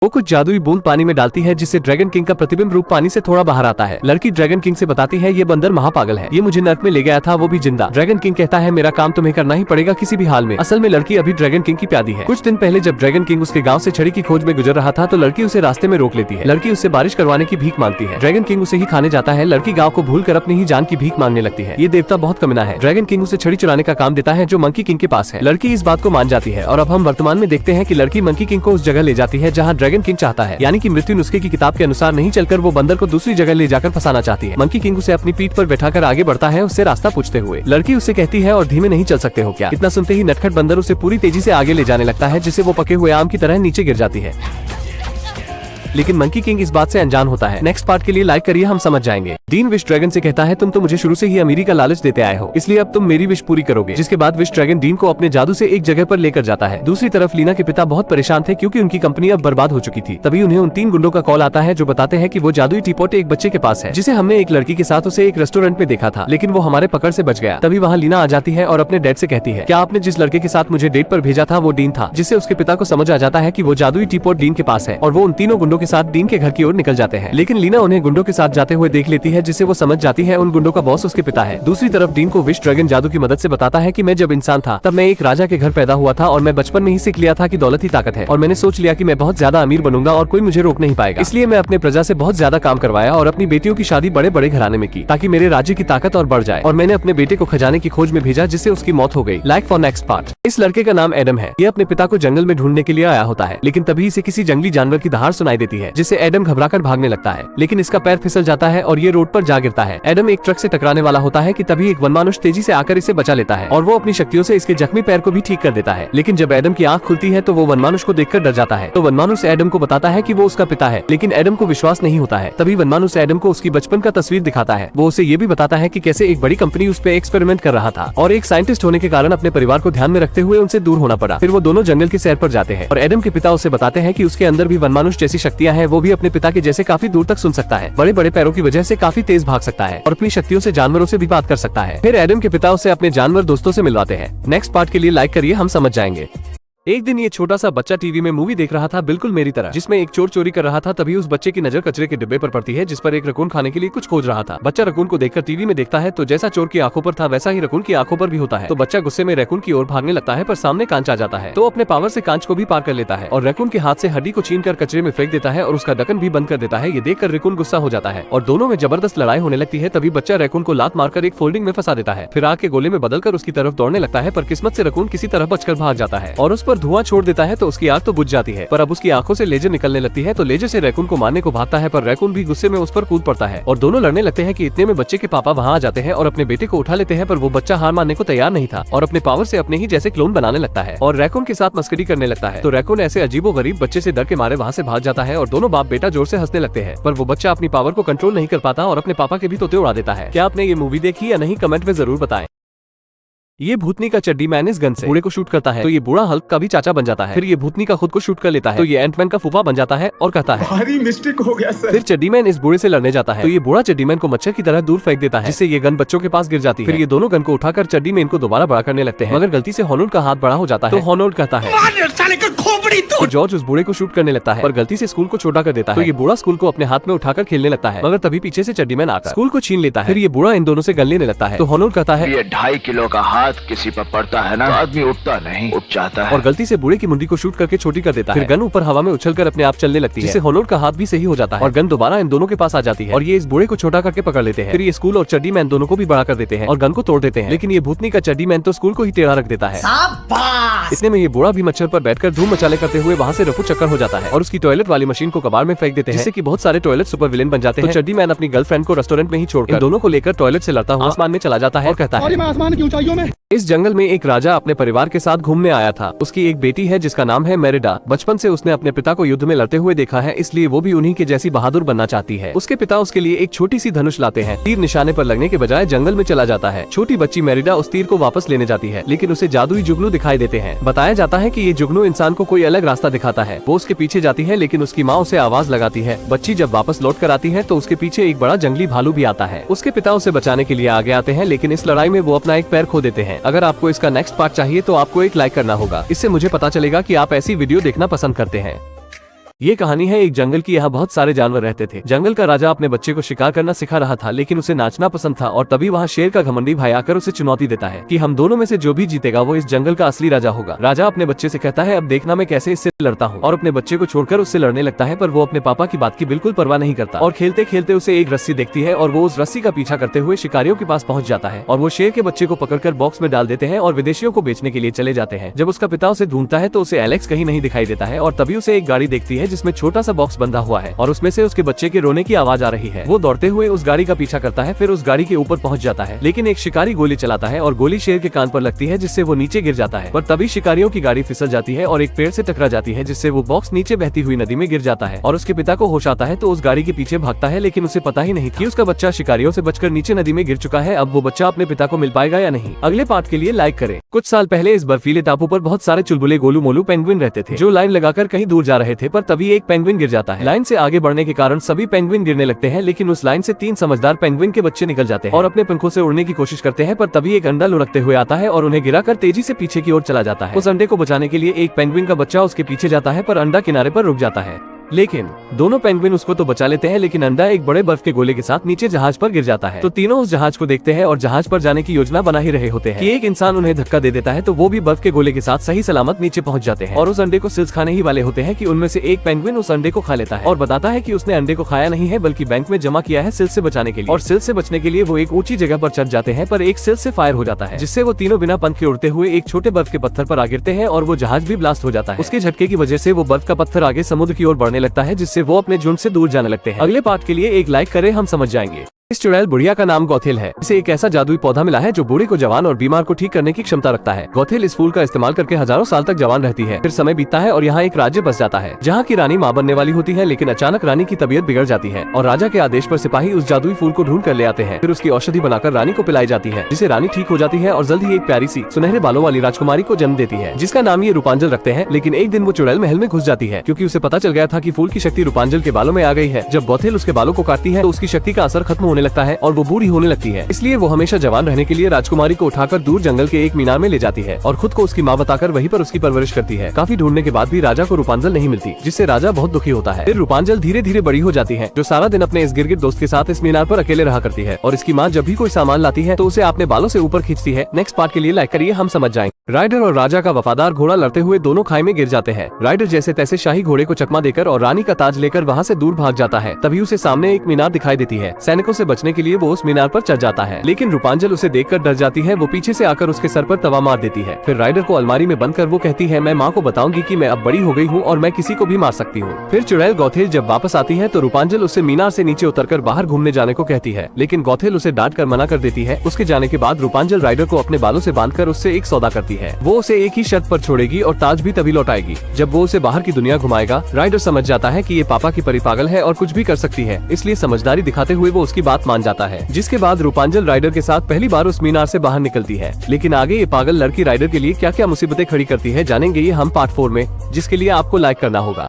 वो कुछ जादुई बूंद पानी में डालती है जिससे ड्रैगन किंग का प्रतिबिंब रूप पानी से थोड़ा बाहर आता है। लड़की ड्रैगन किंग से बताती है ये बंदर महापागल है, ये मुझे नर्क में ले गया था, वो भी जिंदा। ड्रैगन किंग कहता है मेरा काम तुम्हें करना ही पड़ेगा किसी भी हाल में। असल में लड़की अभी ड्रैगन किंग की प्यादी है। कुछ दिन पहले जब ड्रैगन किंग उसके गाँव से छड़ी की खोज में गुजर रहा था तो लड़की उसे रास्ते में रोक लेती है। लड़की उससे बारिश करवाने की भीख मांगती है। ड्रैगन किंग उसे ही खाने जाता है। लड़की गाँव को भूल कर अपनी ही जान की भीख मांगने लगती है। ये देवता बहुत कमीना है। ड्रैगन किंग उसे छड़ी चुराने का काम देता है जो मंकी किंग के पास है। लड़की इस बात को मान जाती है और अब हम वर्तमान में देखते हैं कि लड़की मंकी किंग को उस जगह ले जाती है जहाँ ड्रैगन किंग चाहता है, यानी कि मृत्यु नुस्खे की किताब के अनुसार नहीं चलकर वो बंदर को दूसरी जगह ले जाकर फंसाना चाहती है। मंकी किंग उसे अपनी पीठ पर बैठाकर आगे बढ़ता है उससे रास्ता पूछते हुए। लड़की उससे कहती है और धीमे नहीं चल सकते हो क्या। इतना सुनते ही नटखट बंदर उसे पूरी तेजी से आगे ले जाने लगता है जिससे वो पके हुए आम की तरह नीचे गिर जाती है। लेकिन मंकी किंग इस बात से अनजान होता है। नेक्स्ट पार्ट के लिए लाइक करिए, हम समझ जाएंगे। डीन विश ड्रैगन से कहता है तुम तो मुझे शुरू से ही अमीरी का लालच देते आए हो, इसलिए अब तुम मेरी विश पूरी करोगे। जिसके बाद विश ड्रैगन डीन को अपने जादू से एक जगह पर लेकर जाता है। दूसरी तरफ लीना के पिता बहुत परेशान थे क्योंकि उनकी कंपनी अब बर्बाद हो चुकी थी। तभी उन्हें उन 3 गुंडों का कॉल आता है जो बताते हैं कि वो जादुई टीपॉट एक बच्चे के पास है जिसे हमने एक लड़की के साथ उसे एक रेस्टोरेंट में देखा था, लेकिन वो हमारे पकड़ से बच गया। तभी वहाँ लीना आ जाती है और अपने डैड से कहती है क्या आपने जिस लड़के के साथ मुझे डेट पर भेजा था वो डीन था। जिससे उसके पिता को समझ आ जाता है कि वो जादुई टीपॉट डीन के पास है और वो उन तीनों गुंडों के साथ डीन के घर की ओर निकल जाते हैं। लेकिन लीना उन्हें गुंडों के साथ जाते हुए देख लेती है जिससे वो समझ जाती है उन गुंडों का बॉस उसके पिता है। दूसरी तरफ डीन को विश ड्रैगन जादू की मदद से बताता है कि मैं जब इंसान था तब मैं एक राजा के घर पैदा हुआ था और मैं बचपन में ही सीख लिया था कि दौलत ही ताकत है और मैंने सोच लिया कि मैं बहुत ज्यादा अमीर बनूंगा और कोई मुझे रोक नहीं पाएगा। इसलिए मैं अपने प्रजा से बहुत ज्यादा काम करवाया और अपनी बेटियों की शादी बड़े बड़े घराने में की ताकि मेरे राज्य की ताकत और बढ़ जाए और मैंने अपने बेटे को खजाने की खोज में भेजा जिससे उसकी मौत हो गई। Like for next part. इस लड़के का नाम एडम है। ये अपने पिता को जंगल में ढूंढने के लिए आया होता है, लेकिन तभी इसे किसी जंगली जानवर की दहाड़ सुनाई देती है जिससे एडम घबराकर भागने लगता है, लेकिन इसका पैर फिसल जाता है और ये रोड पर जा गिरता है। एडम एक ट्रक से टकराने वाला होता है कि तभी एक वनमानुष तेजी से आकर इसे बचा लेता है और वो अपनी शक्तियों से इसके जख्मी पैर को भी ठीक कर देता है। लेकिन जब एडम की आंख खुलती है तो वो वनमानुष को देखकर डर जाता है। तो वनमानुष एडम को बताता है कि वो उसका पिता है, लेकिन एडम को विश्वास नहीं होता है। तभी वनमानुष एडम को उसकी बचपन का तस्वीर दिखाता है। वो उसे ये भी बताता है कि कैसे एक बड़ी कंपनी उस पर एक्सपेरिमेंट कर रहा था और एक साइंटिस्ट होने के कारण अपने परिवार को ध्यान में रखते हुए उनसे दूर होना पड़ा। फिर वो दोनों जंगल की सैर पर जाते हैं और एडम के पिता उसे बताते हैं कि उसके अंदर भी वनमानुष जैसी शक्तियां हैं। वो भी अपने पिता के जैसे काफी दूर तक सुन सकता है, बड़े बड़े पैरों की वजह से काफी तेज भाग सकता है और अपनी शक्तियों से जानवरों से भी बात कर सकता है। फिर एडम के पिता उसे अपने जानवर दोस्तों से मिलवाते हैं। नेक्स्ट पार्ट के लिए लाइक करिए, हम समझ जाएंगे। एक दिन ये छोटा सा बच्चा टीवी में मूवी देख रहा था बिल्कुल मेरी तरह, जिसमें एक चोर चोरी कर रहा था। तभी उस बच्चे की नजर कचरे के डिब्बे पर पड़ती है जिस पर एक रकून खाने के लिए कुछ खोज रहा था। बच्चा रकून को देखकर टीवी में देखता है तो जैसा चोर की आंखों पर था वैसा ही रकून की आंखों पर भी होता है। तो बच्चा गुस्से में रकून की ओर भागने लगता है पर सामने कांच आ जाता है तो अपने पावर से कांच को भी पार कर लेता है और रकून के हाथ से हड्डी को छीनकर कचरे में फेंक देता है और उसका ढक्कन भी बंद कर देता है। ये देखकर रकून गुस्सा हो जाता है और दोनों में जबरदस्त लड़ाई होने लगती है। तभी बच्चा रकून को लात मारकर एक फोल्डिंग में फंसा देता है, फिर आग के गोले में बदलकर उसकी तरफ दौड़ने लगता है। पर किस्मत से रकून किसी तरह बचकर भाग जाता है और उस पर धुआं छोड़ देता है तो उसकी आग तो बुझ जाती है। पर अब उसकी आंखों से लेजर निकलने लगती है तो लेजर से रैकून को मारने को भागता है पर रैकून भी गुस्से में उस पर कूद पड़ता है और दोनों लड़ने लगते हैं कि इतने में बच्चे के पापा वहां आ जाते हैं और अपने बेटे को उठा लेते हैं। पर वो बच्चा हार मानने को तैयार नहीं था और अपने पावर से अपने ही जैसे क्लोन बनाने लगता है और रैकून के साथ मस्करी करने लगता है। तो रैकून ऐसे अजीबोगरीब बच्चे से डर के मारे वहाँ से भाग जाता है और दोनों बाप बेटा जोर से हंसने लगते हैं। पर वो बच्चा अपनी पावर को कंट्रोल नहीं कर पाता और अपने पापा के भी तोते उड़ा देता है। क्या आपने ये मूवी देखी या नहीं, कमेंट में जरूर बताएं। ये भूतनी का चड्डी मैन इस गन से बूढ़े को शूट करता है तो ये बूढ़ा हल्क का भी चाचा बन जाता है। फिर ये भूतनी का खुद को शूट कर लेता है तो ये एंटमैन का फूफा बन जाता है और कहता है भारी मिस्टेक हो गया सर। फिर चड्डी मैन इस बूढ़े से लड़ने जाता है तो ये बूढ़ा चड्डी मैन को मच्छर की तरह दूर फेंक देता है जिससे ये गन बच्चों के पास गिर जाती है। फिर ये दोनों गन को उठाकर चड्डी मैन को दोबारा बड़ा करने लगते हैं मगर गलती से हॉनोल्ड का हाथ बड़ा हो जाता है तो हॉनोल्ड कहता है तो जॉर्ज उस बूढ़े को शूट करने लगता है पर गलती से स्कूल को छोटा कर देता है तो ये बूढ़ा स्कूल को अपने हाथ में उठाकर खेलने लगता है मगर तभी पीछे से चड्डी मैन आकर स्कूल को छीन लेता है। फिर ये बूढ़ा इन दोनों से गन लेने लगता है तो हॉनोल्ड कहता है ये 2.5 किलो का हाथ किसी पर पड़ता है ना, आदमी उठता नहीं उठ जाता है और गलती से बूढ़े की मुंडी को शूट करके छोटी कर देता है। फिर गन ऊपर हवा में उछलकर अपने आप चलने लगती है जिससे हॉनोल्ड का हाथ भी सही हो जाता है और गन दोबारा इन दोनों के पास आ जाती है और ये इस बूढ़े को छोटा करके पकड़ लेते हैं। फिर ये स्कूल और चड्डी मैन दोनों को भी बड़ा कर देते हैं और गन को तोड़ देते हैं। लेकिन ये भूतनी का चड्डी मैन तो स्कूल को ही टेढ़ा रख देता है। इतने में ये बूढ़ा भी मच्छर पर बैठकर धूम मचाले करते हुए वहाँ से रफू चक्कर हो जाता है और उसकी टॉयलेट वाली मशीन को कबाड़ में फेंक देते हैं जिससे कि बहुत सारे टॉयलेट सुपर विलेन बन जाते हैं। तो चड्डी मैन अपनी गर्लफ्रेंड को रेस्टोरेंट में ही छोड़कर इन दोनों को लेकर टॉयलेट से लड़ता हुआ आसमान में चला जाता है और कहता है आसमान की ऊंचाइयों में। इस जंगल में एक राजा अपने परिवार के साथ घूमने आया था। उसकी एक बेटी है जिसका नाम है मेरिडा। बचपन से उसने अपने पिता को युद्ध में लड़ते हुए देखा है इसलिए वो भी उन्हीं के जैसी बहादुर बनना चाहती है। उसके पिता उसके लिए एक छोटी सी धनुष लाते हैं। तीर निशाने पर लगने के बजाय जंगल में चला जाता है। छोटी बच्ची मेरिडा उस तीर को वापस लेने जाती है लेकिन उसे जादुई जुगनू दिखाई देते हैं। बताया जाता है कि ये जुगनू इंसान को कोई अलग रास्ता दिखाता है। वो उसके पीछे जाती है लेकिन उसकी माँ उसे आवाज लगाती है। बच्ची जब वापस लौट कर आती है तो उसके पीछे एक बड़ा जंगली भालू भी आता है। उसके पिता उसे बचाने के लिए आगे आते हैं लेकिन इस लड़ाई में वो अपना एक पैर खो देते हैं। अगर आपको इसका नेक्स्ट पार्ट चाहिए तो आपको एक लाइक करना होगा, इससे मुझे पता चलेगा कि आप ऐसी वीडियो देखना पसंद करते हैं। ये कहानी है एक जंगल की। यहाँ बहुत सारे जानवर रहते थे। जंगल का राजा अपने बच्चे को शिकार करना सिखा रहा था, लेकिन उसे नाचना पसंद था। और तभी वहाँ शेर का घमंडी भाई आकर उसे चुनौती देता है कि हम दोनों में से जो भी जीतेगा वो इस जंगल का असली राजा होगा। राजा अपने बच्चे से कहता है अब देखना मैं कैसे इससे लड़ता हूँ, और अपने बच्चे को छोड़कर उससे लड़ने लगता है। पर वो अपने पापा की बात की बिल्कुल परवाह नहीं करता और खेलते खेलते उसे एक रस्सी देखती है और वो उस रस्सी का पीछा करते हुए शिकारियों के पास पहुँच जाता है और वो शेर के बच्चे को पकड़कर बॉक्स में डाल देते हैं और विदेशियों को बेचने के लिए चले जाते हैं। जब उसका पिता उसे ढूंढता है तो उसे एलेक्स कहीं नहीं दिखाई देता है और तभी उसे एक गाड़ी देखती है जिसमें छोटा सा बॉक्स बंधा हुआ है और उसमें से उसके बच्चे के रोने की आवाज आ रही है। वो दौड़ते हुए उस गाड़ी का पीछा करता है, फिर उस गाड़ी के ऊपर पहुंच जाता है, लेकिन एक शिकारी गोली चलाता है और गोली शेर के कान पर लगती है जिससे वो नीचे गिर जाता है। पर तभी शिकारियों की गाड़ी फिसल जाती है और एक पेड़ से टकरा जाती है जिससे वो बॉक्स नीचे बहती हुई नदी में गिर जाता है और उसके पिता को होश आता है तो उस गाड़ी के पीछे भागता है, लेकिन उसे पता ही नहीं कि उसका बच्चा शिकारियों से बचकर नीचे नदी में गिर चुका है। अब वो बच्चा अपने पिता को मिल पाएगा या नहीं, अगले पार्ट के लिए लाइक करें। कुछ साल पहले इस बर्फीले टापू पर बहुत सारे चुलबुले गोलू मोलू पेंगुइन रहते थे जो लाइन लगाकर कहीं दूर जा रहे थे। पर तभी एक पेंगुइन गिर जाता है। लाइन से आगे बढ़ने के कारण सभी पेंगुइन गिरने लगते हैं, लेकिन उस लाइन से 3 समझदार पेंगुइन के बच्चे निकल जाते हैं और अपने पंखों से उड़ने की कोशिश करते हैं। पर तभी एक अंडा लुढ़कते हुए आता है और उन्हें गिराकर तेजी से पीछे की ओर चला जाता है। उस अंडे को बचाने के लिए एक पेंगुइन का बच्चा उसके पीछे जाता है, पर अंडा किनारे पर रुक जाता है। लेकिन दोनों पेंगुइन उसको तो बचा लेते हैं, लेकिन अंडा एक बड़े बर्फ के गोले के साथ नीचे जहाज पर गिर जाता है। तो तीनों उस जहाज को देखते हैं और जहाज पर जाने की योजना बना ही रहे होते हैं कि एक इंसान उन्हें धक्का दे देता है तो वो भी बर्फ के गोले के साथ सही सलामत नीचे पहुंच जाते हैं और उस अंडे को सिल्स खाने ही वाले होते हैं कि उनमें से एक पेंगुइन उस अंडे को खा लेता है और बताता है कि उसने अंडे को खाया नहीं है बल्कि बैंक में जमा किया है सिल्स से बचाने के लिए। और सिल्स से बचने के लिए वो एक ऊंची जगह पर चढ़ जाते हैं, पर एक सिल्स से फायर हो जाता है जिससे वो तीनों बिना पंख के उड़ते हुए एक छोटे बर्फ के पत्थर पर आ गिरते हैं और वो जहाज भी ब्लास्ट हो जाता है। उसके झटके की वजह से वो बर्फ का पत्थर आगे समुद्र की ओर बढ़ने लगता है जिससे वो अपने झुंड से दूर जाने लगते हैं। अगले पार्ट के लिए एक लाइक करें, हम समझ जाएंगे। इस चुड़ैल बुढ़िया का नाम गौथिल है। इसे एक ऐसा जादुई पौधा मिला है जो बूढ़े को जवान और बीमार को ठीक करने की क्षमता रखता है। गौथिल इस फूल का इस्तेमाल करके हजारों साल तक जवान रहती है। फिर समय बीतता है और यहाँ एक राज्य बस जाता है जहाँ की रानी माँ बनने वाली होती है, लेकिन अचानक रानी की तबीयत बिगड़ जाती है और राजा के आदेश पर सिपाही उस जादुई फूल को ढूंढ कर ले आते हैं। फिर उसकी औषधि बनाकर रानी को पिलाई जाती है, जिसे रानी ठीक हो जाती है और जल्द ही एक प्यारी सी सुनहरे बालों वाली राजकुमारी को जन्म देती है, जिसका नाम ये रूपांजल रखते हैं। लेकिन एक दिन वो चुड़ैल महल में घुस जाती है क्योंकि उसे पता चल गया था कि फूल की शक्ति रूपांजल के बालों में आ गई है। जब गौथिल उसके बालों को काटती है तो उसकी शक्ति का असर खत्म होने लगता है और वो बूढ़ी होने लगती है। इसलिए वो हमेशा जवान रहने के लिए राजकुमारी को उठाकर दूर जंगल के एक मीनार में ले जाती है और खुद को उसकी माँ बताकर वहीं पर उसकी परवरिश करती है। काफी ढूंढने के बाद भी राजा को रूपांजल नहीं मिलती, जिससे राजा बहुत दुखी होता है। फिर रूपांजल धीरे धीरे बड़ी हो जाती है, जो सारा दिन अपने इस गिरगिट दोस्त के साथ इस मीनार पर अकेले रहा करती है और इसकी माँ जब भी कोई सामान लाती है तो उसे अपने बालों से ऊपर खींचती है। नेक्स्ट पार्ट के लिए लाइक करिए, हम समझ जाएंगे। राइडर और राजा का वफादार घोड़ा लड़ते हुए दोनों खाई में गिर जाते हैं। राइडर जैसे तैसे शाही घोड़े को चकमा देकर और रानी का ताज लेकर वहाँ से दूर भाग जाता है। तभी उसे सामने एक मीनार दिखाई देती है। सैनिकों से बचने के लिए वो उस मीनार पर चढ़ जाता है, लेकिन रूपांजल उसे देखकर डर जाती है। वो पीछे से आकर उसके सर पर तवा मार देती है। फिर राइडर को अलमारी में बंद कर वो कहती है, मैं माँ को बताऊंगी कि मैं अब बड़ी हो गई हूँ और मैं किसी को भी मार सकती हूँ। फिर चुड़ैल गौथिल जब वापस आती है तो रूपांजल उससे मीनार से नीचे उतरकर बाहर घूमने जाने को कहती है, लेकिन गौथिल उसे डांट कर मना कर देती है। उसके जाने के बाद रूपांजल राइडर को अपने बालों से बांधकर उससे एक सौदा करती है। वो उसे एक ही शर्त पर छोड़ेगी और ताज भी तभी लौटाएगी जब वो उसे बाहर की दुनिया घुमाएगा। राइडर समझ जाता है कि ये पापा की परी पागल है और कुछ भी कर सकती है, इसलिए समझदारी दिखाते हुए वो उसकी बात मान जाता है। जिसके बाद रूपांजल राइडर के साथ पहली बार उस मीनार से बाहर निकलती है। लेकिन आगे ये पागल लड़की राइडर के लिए क्या क्या मुसीबतें खड़ी करती है जानेंगे ये हम पार्ट 4 में, जिसके लिए आपको लाइक करना होगा।